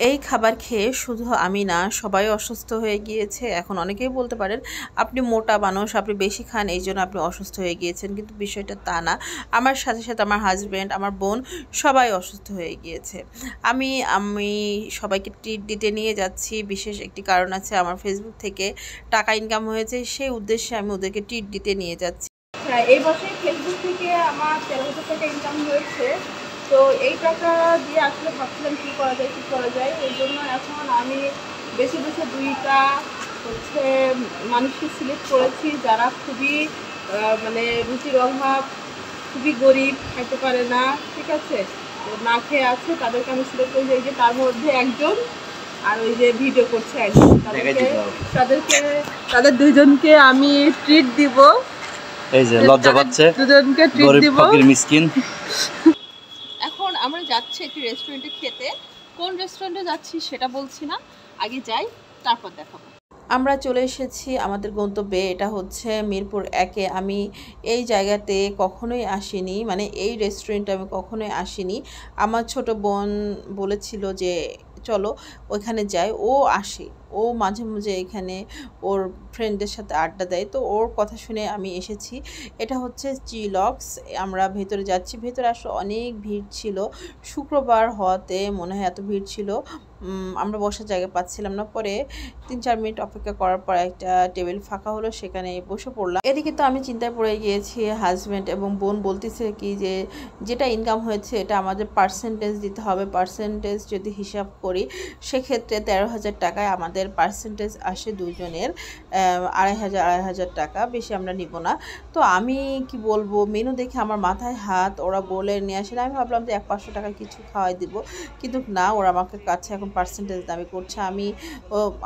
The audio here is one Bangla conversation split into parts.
এই খাবার খেয়ে শুধু আমি না, সবাই অসুস্থ হয়ে গিয়েছে। এখন অনেকেই বলতে পারেন আপনি মোটা মানুষ, আপনি বেশি খান এই জন্য আপনি অসুস্থ হয়ে গিয়েছেন, কিন্তু বিষয়টা তা না। আমার সাথে সাথে আমার হাজব্যান্ড, আমার বোন সবাই অসুস্থ হয়ে গিয়েছে। আমি আমি সবাইকে ট্রিট দিতে নিয়ে যাচ্ছি, বিশেষ একটি কারণ আছে। আমার ফেসবুক থেকে টাকা ইনকাম হয়েছে, সেই উদ্দেশ্যে আমি ওদেরকে ট্রিট দিতে নিয়ে যাচ্ছি। হ্যাঁ, এই বছর ফেসবুক থেকে আমার 13,000 টাকা ইনকাম হয়েছে। তো এই টাকা দিয়ে আসলে ভাবছিলাম কী করা যায়। এই জন্য এখন আমি বেছে বেছে দুইটা মানুষকে সিলেক্ট করেছি যারা খুবই মানে রুচির অভাব, খুবই গরিব, খাইতে পারে না, ঠিক আছে, তো না খেয়ে আছে, তাদেরকে আমি সিলেক্ট করেছি। এই যে তার মধ্যে একজন, আর ওই যে ভিডিও করছে একজন, তাদের দুইজনকে আমি ট্রিট দিব। এই যে লজ্জা পাচ্ছে, দুজনকে ট্রিট দিব। ফকির মিসকিন। এখন আমরা যাচ্ছি একটি রেস্টুরেন্টে খেতে। কোন রেস্টুরেন্টে যাচ্ছি সেটা বলছি না, আগে যাই তারপর দেখাবো। আমরা চলে এসেছি আমাদের গন্তব্যে। এটা হচ্ছে মিরপুর 1-এ। আমি এই জায়গাতে কখনোই আসিনি, মানে এই রেস্টুরেন্টে আমি কখনোই আসিনি। আমার ছোট বোন বলেছিল যে চলো ওইখানে যাই, ও আসে, ও মাঝে মাঝে এখানে ওর ফ্রেন্ডদের সাথে আড্ডা দেয়, তো ওর কথা শুনে আমি এসেছি। এটা হচ্ছে চিলক্স। আমরা ভেতরে যাচ্ছি। ভেতরে আসলে অনেক ভিড় ছিল, শুক্রবার হওয়াতে মনে হয় এত ভিড় ছিল। আমরা বসার জায়গা পাচ্ছিলাম না। পরে 3-4 মিনিট অপেক্ষা করার পর একটা টেবিল ফাঁকা হলো, সেখানে বসে পড়লাম। এদিকে তো আমি চিন্তায় পড়ে গিয়েছি। হাজব্যান্ড এবং বোন বলতেছে কি যে যেটা ইনকাম হয়েছে এটা আমাদের পার্সেন্টেজ দিতে হবে। পার্সেন্টেজ যদি হিসাব করি সেক্ষেত্রে 13,000 টাকায় আমাদের পার্সেন্টেজ আসে দুজনের 2,500 টাকা, বেশি আমরা নিব না। তো আমি কি বলবো, মেনু দেখে আমার মাথায় হাত। ওরা বলে নিয়ে আসেন, আমি ভাবলাম যে 100-500 টাকা কিছু খাওয়াই দিব, কিন্তু না, ওরা আমাকে কাছে এখন পার্সেন্টেজ দাবি করছে। আমি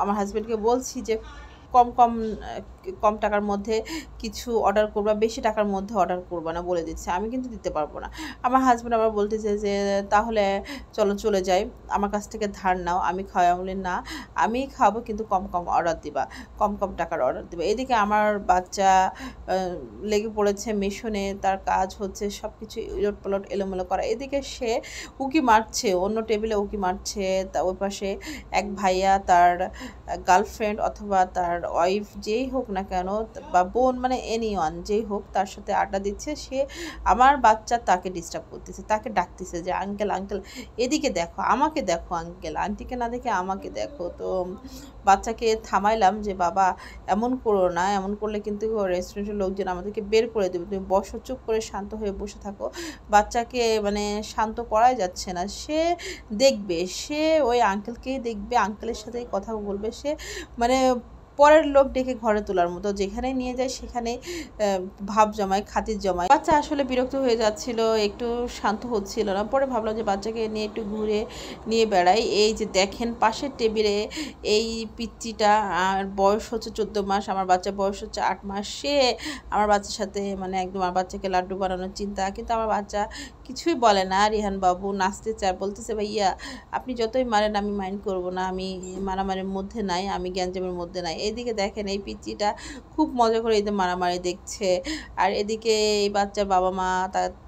আমার হাজব্যান্ডকে বলছি যে কম কম কম টাকার মধ্যে কিছু অর্ডার করবা, বেশি টাকার মধ্যে অর্ডার করবা না, বলে দিচ্ছে। আমি কিন্তু দিতে পারবো না। আমার হাজব্যান্ড আবার বলতেছে যে তাহলে চলো চলে যাই, আমার কাছ থেকে ধার নাও, আমি খাওয়াই। বলি না, আমি খাবো, কিন্তু কম কম অর্ডার দিবা, কম কম টাকার অর্ডার দিবা। এদিকে আমার বাচ্চা লেগে পড়েছে মিশনে, তার কাজ হচ্ছে সব কিছু উলটপালট এলোমেলো করা। এদিকে সে উকি মারছে, অন্য টেবিলে উকি মারছে। তা ওই পাশে এক ভাইয়া তার গার্লফ্রেন্ড অথবা তার ওয়াইফ যেই হোক না কেন, বা বোন, মানে এনিওয়ান যেই হোক, তার সাথে আড্ডা দিচ্ছে। সে আমার বাচ্চা তাকে ডিস্টার্ব করতেছে, তাকে ডাকতেছে যে আঙ্কেল আঙ্কেল এদিকে দেখো, আমাকে দেখো, আঙ্কেল আন্টিকে না দেখে আমাকে দেখো। তো বাচ্চাকে থামাইলাম যে বাবা এমন করো না, এমন করলে কিন্তু রেস্টুরেন্টের লোকজন আমাদেরকে বের করে দেবে, তুমি বসো, চুপ করে শান্ত হয়ে বসে থাকো। বাচ্চাকে মানে শান্ত করাই যাচ্ছে না। সে দেখবে, সে ওই আঙ্কেলকেই দেখবে, আঙ্কেলের সাথেই কথা বলবে। সে মানে পরের লোক ডেকে ঘরে তোলার মতো, যেখানে নিয়ে যায় সেখানে ভাব জমায়, খাতির জমায়। বাচ্চা আসলে বিরক্ত হয়ে যাচ্ছিল, একটু শান্ত হচ্ছিল না। পরে ভাবলাম যে বাচ্চাকে নিয়ে একটু ঘুরে নিয়ে বেড়াই। এই যে দেখেন পাশের টেবিলে এই পিচ্চিটা, আর বয়স হচ্ছে 14 মাস, আমার বাচ্চার বয়স হচ্ছে 8 মাস। সে আমার বাচ্চার সাথে মানে একদম আমার বাচ্চাকে লাড্ডু বানানোর চিন্তা, কিন্তু আমার বাচ্চা কিছুই বলে না। রিহান বাবু নাচতে চায়, বলতেছে ভাইয়া আপনি যতই মারেন আমি মাইন্ড করব না, আমি মারামারির মধ্যে নাই, আমি গ্যাঞ্জামের মধ্যে নাই। এদিকে দেখেন এই পিচ্চিটা খুব মজা করে এদের মারামারি দেখছে, আর এদিকে এই বাচ্চার বাবা মা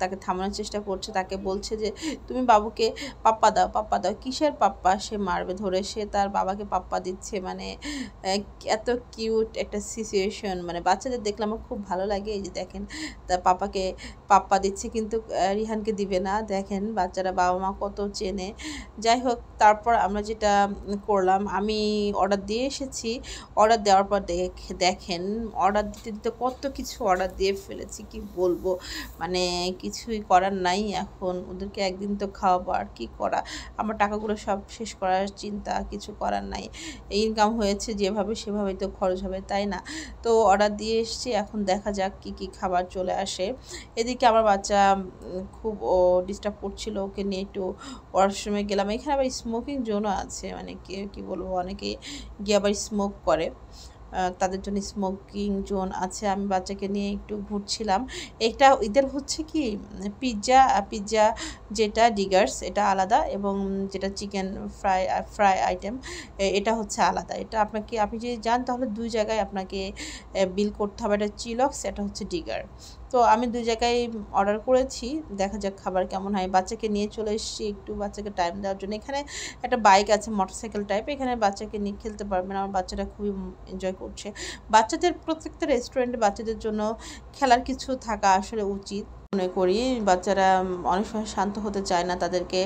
তাকে থামানোর চেষ্টা করছে, তাকে বলছে যে তুমি বাবুকে পাপ্পা দাও, পাপ্পা দাও। কিসের পাপ্পা, সে মারবে ধরে, সে তার বাবাকে পাপ্পা দিচ্ছে। মানে এত কিউট একটা সিচুয়েশন, মানে বাচ্চাদের দেখলে আমার খুব ভালো লাগে। এই যে দেখেন তার পাপাকে পাপ্পা দিচ্ছে, কিন্তু রিহানকে দিবে না। দেখেন বাচ্চারা বাবা মা কত চেনে। যাই হোক, তারপর আমরা যেটা করলাম, আমি অর্ডার দিয়ে এসেছি। অর্ডার দেওয়ার পর দেখেন অর্ডার দিতে দিতে কত কিছু অর্ডার দিয়ে ফেলেছি, কি বলবো, মানে কিছুই করার নাই। এখন ওদেরকে একদিন তো খাওয়াবো, আর কি করা, আমার টাকাগুলো সব শেষ করার চিন্তা, কিছু করার নাই। ইনকাম হয়েছে যেভাবে সেভাবেই তো খরচ হবে, তাই না? তো অর্ডার দিয়ে এসেছি, এখন দেখা যাক কি কি খাবার চলে আসে। এদিকে আমার বাচ্চা খুব ডিস্টার্ব করছিল, ওকে নিয়ে একটু ওয়াশরুমে গেলাম। এখানে আবার স্মোকিং জোনও আছে, মানে কি বলবো, অনেকে গিয়ে আবার স্মোক করে, তাদের জন্য স্মোকিং জোন আছে। আমি বাচ্চাকে নিয়ে একটু ঘুরছিলাম। এটা এদের হচ্ছে কি পিৎজা যেটা ডিগার্স এটা আলাদা, এবং যেটা চিকেন ফ্রাই আইটেম এটা হচ্ছে আলাদা। এটা আপনি যদি যান তাহলে দুই জায়গায় আপনাকে বিল করতে হবে। এটা চিলক্স, এটা হচ্ছে ডিগার। তো আমি 2 জায়গায় অর্ডার করেছি, দেখা যাক খাবার কেমন হয়। বাচ্চাকে নিয়ে চলে এসেছি একটু বাচ্চাকে টাইম দেওয়ার জন্য। এখানে একটা বাইক আছে মোটরসাইকেল টাইপ, এখানে বাচ্চাকে নিয়ে খেলতে পারবেন। আমার বাচ্চাটা খুবই এনজয় করছে। বাচ্চাদের প্রত্যেকটা রেস্টুরেন্টে বাচ্চাদের জন্য খেলার কিছু থাকা আসলে উচিত মনে করি। বাচ্চারা অনেক সময় শান্ত হতে চায় না, তাদেরকে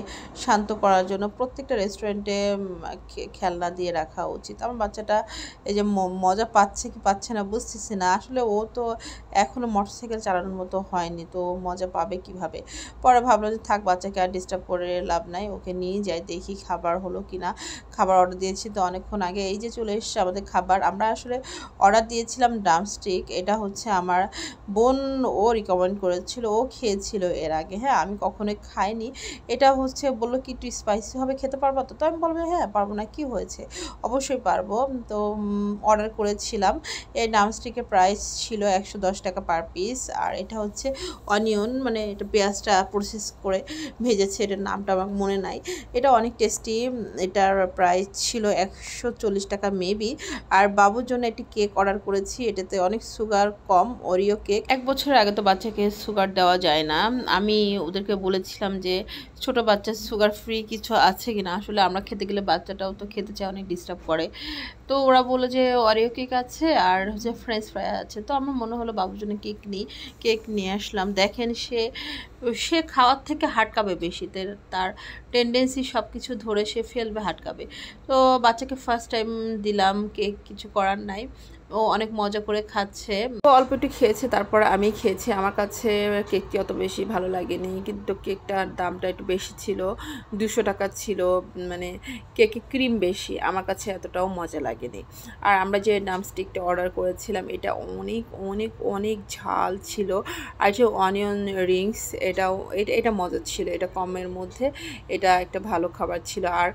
শান্ত করার জন্য প্রত্যেকটা রেস্টুরেন্টে খেলনা দিয়ে রাখা উচিত। আমার বাচ্চাটা এই যে মজা পাচ্ছে কি পাচ্ছে না বুঝতেছি না। আসলে ও তো এখনও মোটরসাইকেল চালানোর মতো হয়নি, তো মজা পাবে কিভাবে। পরে ভাবলাম যে থাক, বাচ্চাকে আর ডিস্টার্ব করে লাভ নাই, ওকে নিয়ে যাই, দেখি খাবার হলো কি না। খাবার অর্ডার দিয়েছি তো অনেকক্ষণ আগে। এই যে চলে এসছে আমাদের খাবার। আমরা আসলে অর্ডার দিয়েছিলাম ড্রামস্টিক। এটা হচ্ছে আমার বোন ও রিকমেন্ড করেছিল, ও খেয়েছিল এর আগে। হ্যাঁ, আমি কখনোই খাইনি। এটা হচ্ছে বললো কি একটু স্পাইসি হবে, খেতে পারবো তো? তো আমি বলবো হ্যাঁ পারবো না কি হয়েছে, অবশ্যই পারবো। তো অর্ডার করেছিলাম। এই ড্রামস্টিকের প্রাইস ছিল 110 টাকা পার পিস। আর এটা হচ্ছে অনিয়ন, মানে এটা পেঁয়াজটা প্রসেস করে ভেজেছে, এটার নামটা আমার মনে নাই। এটা অনেক টেস্টি। এটার প্রাইস ছিল 140 টাকা মেবি। আর বাবুর জন্য একটি কেক অর্ডার করেছি, এটাতে অনেক সুগার কম, ওরিও কেক। 1 বছরের আগে তো বাচ্চাকে সুগার দেওয়া যায় না। আমি ওদেরকে বলেছিলাম যে ছোট বাচ্চা সুগার ফ্রি কিছু আছে কিনা। আসলে আমরা খেতে গেলে বাচ্চাটাও তো খেতে চায়, অনেক ডিস্টার্ব করে। তো ওরা বললো যে অরিও কেক আছে আর হচ্ছে ফ্রেঞ্চ ফ্রাই আছে। তো আমার মনে হলো বাবুর জন্য কেক নিয়ে আসলাম। দেখেন সে সে খাওয়ার থেকে হাটকাবে বেশি, তার টেন্ডেন্সি সব কিছু ধরে সে ফেলবে, হাটকাবে। তো বাচ্চাকে ফার্স্ট টাইম দিলাম কেক, কিছু করার নাই, ও অনেক মজা করে খাচ্ছে। ও অল্প একটু খেয়েছে, তারপর আমি খেয়েছি। আমার কাছে কেকটি অত বেশি ভালো লাগেনি, কিন্তু কেকটার দামটা একটু বেশি ছিল, 200 টাকা ছিল। মানে কেকে ক্রিম বেশি, আমার কাছে এতটাও মজা লাগেনি। আর আমরা যে ড্রামস্টিকটা অর্ডার করেছিলাম এটা অনেক অনেক অনেক ঝাল ছিল। আর যে অনিয়ন রিংস, এটা মজা ছিল, এটা কমের মধ্যে, এটা একটা ভালো খাবার ছিল। আর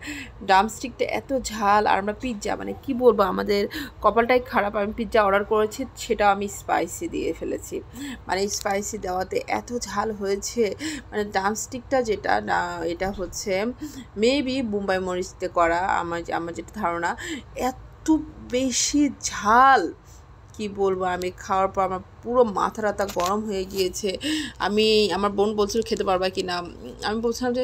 ড্রামস্টিকটা এত ঝাল। আর আমরা পিৎজা, মানে কি বলবো, আমাদের কপালটাই খারাপ। আমি পিৎজা অর্ডার করেছি, সেটাও আমি স্পাইসি দিয়ে ফেলেছি। মানে স্পাইসি দেওয়াতে এত ঝাল হয়েছে। মানে ড্রামস্টিকটা যেটা না, এটা হচ্ছে মেবি মুম্বাই মরিচতে করা, আমার যেটা ধারণা। এত বেশি ঝাল, কি বলবো, আমি খাওয়ার পর আমার পুরো মাথা রাতা গরম হয়ে গিয়েছে। আমার বোন বলছিল খেতে পারবা কি না, আমি বলছিলাম যে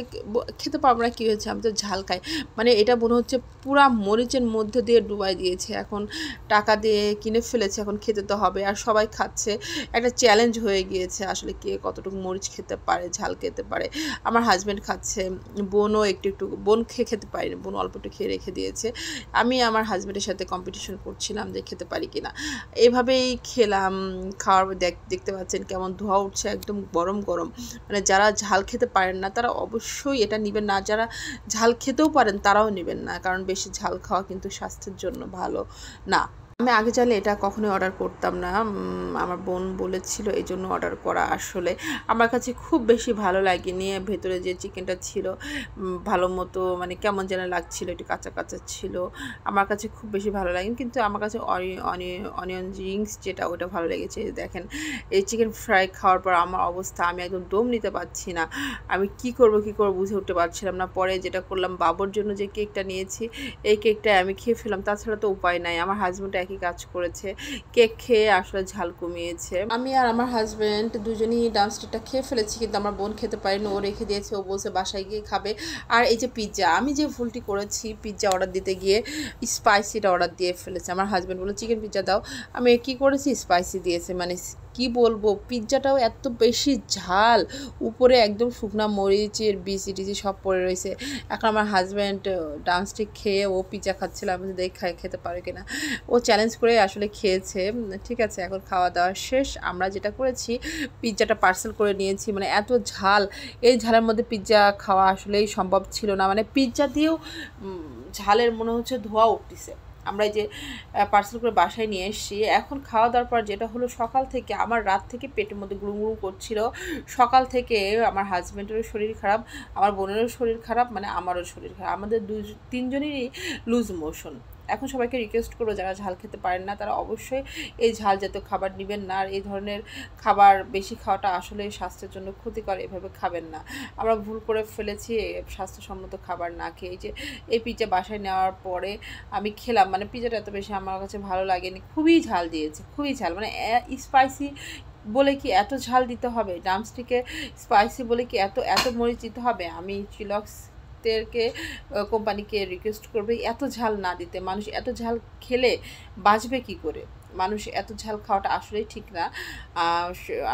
খেতে পারবো না, কী হয়েছে, আমি তো ঝাল খাই। মানে এটা মনে হচ্ছে পুরা মরিচের মধ্যে দিয়ে ডুবাই দিয়েছে। এখন টাকা দিয়ে কিনে ফেলেছে, এখন খেতে তো হবে, আর সবাই খাচ্ছে। একটা চ্যালেঞ্জ হয়ে গিয়েছে আসলে কে কতটুকু মরিচ খেতে পারে, ঝাল খেতে পারে। আমার হাজব্যান্ড খাচ্ছে, বোনও একটু বোন খেতে পারিনি, বোন অল্প একটু খেয়ে রেখে দিয়েছে। আমি আমার হাজব্যান্ডের সাথে কম্পিটিশন করছিলাম যে খেতে পারি কিনা। এভাবেই খেলাম। খাওয়ার দেখতে পাচ্ছেন কেমন ধোঁয়া উঠছে, একদম গরম গরম। মানে যারা ঝাল খেতে পারেন না তারা অবশ্যই এটা নেবেন না, যারা ঝাল খেতেও পারেন তারাও নেবেন না, কারণ বেশি ঝাল খাওয়া কিন্তু স্বাস্থ্যের জন্য ভালো না। আমি আগে চাইলে এটা কখনোই অর্ডার করতাম না, আমার বোন বলেছিল এই জন্য অর্ডার করা। আসলে আমার কাছে খুব বেশি ভালো লাগেনি। ভেতরে যে চিকেনটা ছিল ভালো মতো, মানে কেমন যেন লাগছিল, একটু কাঁচা কাঁচা ছিল, আমার কাছে খুব বেশি ভালো লাগেনি। কিন্তু আমার কাছে অনিয়ন রিংস যেটা, ওটা ভালো লেগেছে। দেখেন এই চিকেন ফ্রাই খাওয়ার পর আমার অবস্থা, আমি একদম দম নিতে পারছি না। আমি কি করব বুঝে উঠতে পারছিলাম না। পরে যেটা করলাম, বাবুর জন্য যে কেকটা নিয়েছি, এই কেকটা আমি খেয়ে ফেলাম, তাছাড়া তো উপায় নাই। আমার হাজব্যান্ড একই কাজ করেছে, কেক খেয়ে আসলে ঝাল কমিয়েছে। আমি আর আমার হাজব্যান্ড দুজনই ড্রামস্টিকটা খেয়ে ফেলেছি, কিন্তু আমার বোন খেতে পারেনি, ও রেখে দিয়েছে, ও বলছে বাসায় গিয়ে খাবে। আর এই যে পিৎজা, আমি যে ভুলটি করেছি, পিৎজা অর্ডার দিতে গিয়ে স্পাইসিটা অর্ডার দিয়ে ফেলেছে। আমার হাজব্যান্ড বলে চিকেন পিৎজা দাও, আমি কী করেছি, স্পাইসি দিয়েছে। মানে কি বলবো, পিৎজাটাও এত বেশি ঝাল, উপরে একদম শুকনা মরিচের বিচি টিচি সব পড়ে রয়েছে। এখন আমার হাজব্যান্ড ড্রামস্টিক খেয়ে ও পিৎজা খাচ্ছিল, আমি দেখে খেতে পারে কিনা। ও চ্যালেঞ্জ করে আসলে খেয়েছে। ঠিক আছে, এখন খাওয়া দাওয়া শেষ। আমরা যেটা করেছি, পিৎজাটা পার্সেল করে নিয়েছি। মানে এত ঝাল, এই ঝালের মধ্যে পিৎজা খাওয়া আসলেই সম্ভব ছিল না। মানে পিৎজা দিয়েও ঝালের মনে হচ্ছে ধোঁয়া উঠতেছে। আমরা এই যে পার্সেল করে বাসায় নিয়ে এসেছি। এখন খাওয়া দাওয়ার পর যেটা হলো, সকাল থেকে আমার রাত থেকে পেটের মধ্যে গুড়ুম করছিল। সকাল থেকে আমার হাজব্যান্ডেরও শরীর খারাপ, আমার বোনেরও শরীর খারাপ, মানে আমারও শরীর খারাপ, আমাদের তিনজনেরই লুজ মোশন। এখন সবাইকে রিকোয়েস্ট করবো, যারা ঝাল খেতে পারেন না তারা অবশ্যই এই ঝাল জাতীয় খাবার নেবেন না। আর এই ধরনের খাবার বেশি খাওয়াটা আসলে স্বাস্থ্যের জন্য ক্ষতিকর, এভাবে খাবেন না। আমরা ভুল করে ফেলেছি স্বাস্থ্যসম্মত খাবার না খেয়ে। এই পিৎজা বাসায় নেওয়ার পরে আমি খেলাম, মানে পিৎজাটা এত বেশি আমার কাছে ভালো লাগেনি, খুবই ঝাল দিয়েছে, খুবই ঝাল, মানে স্পাইসি বলে কি এত ঝাল দিতে হবে, ড্রামস্টিকে স্পাইসি বলে কি এত এত মরিচ দিতে হবে? আমি চিলক্সদেরকে কোম্পানিকে রিকোয়েস্ট করবে এত ঝাল না দিতে। মানুষ এত ঝাল খেলে বাঁচবে কি করে? মানুষ এত ঝাল খাওয়াটা আসলেই ঠিক না।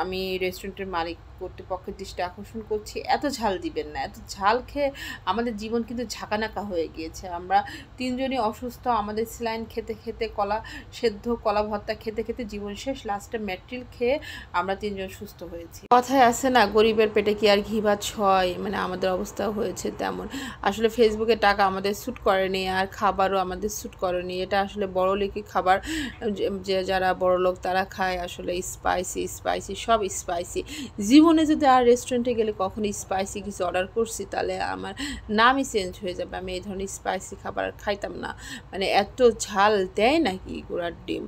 আমি রেস্টুরেন্টের মালিক কর্তৃপক্ষের দৃষ্টি আকর্ষণ করছি, এত ঝাল দিবেন না। এত ঝাল খেয়ে আমাদের জীবন কিন্তু ঝাঁকানাকা হয়ে গিয়েছে। আমরা তিনজনই অসুস্থ, আমাদের স্যালাইন খেতে খেতে, কলা সেদ্ধ, কলা ভর্তা খেতে খেতে জীবন শেষ। লাস্টে ম্যাট্রিল খেয়ে আমরা তিনজন সুস্থ হয়েছি। কথায় আছে না, গরিবের পেটে কি আর ঘি ভাত হয়? মানে আমাদের অবস্থা হয়েছে তেমন। আসলে ফেসবুকে টাকা আমাদের স্যুট করেনি, আর খাবারও আমাদের স্যুট করেনি। এটা আসলে বড়লোকি খাবার, যে যারা বড়লোক তারা খায় আসলে স্পাইসি স্পাইসি, সব স্পাইসি। জীবনে যদি আর রেস্টুরেন্টে গেলে কখনো স্পাইসি কিছু অর্ডার করছি তাহলে আমার নামই চেঞ্জ হয়ে যাবে। আমি এই ধরনের স্পাইসি খাবার আর খাইতাম না। মানে এত ঝাল দেয় নাকি ঘোড়ার ডিম।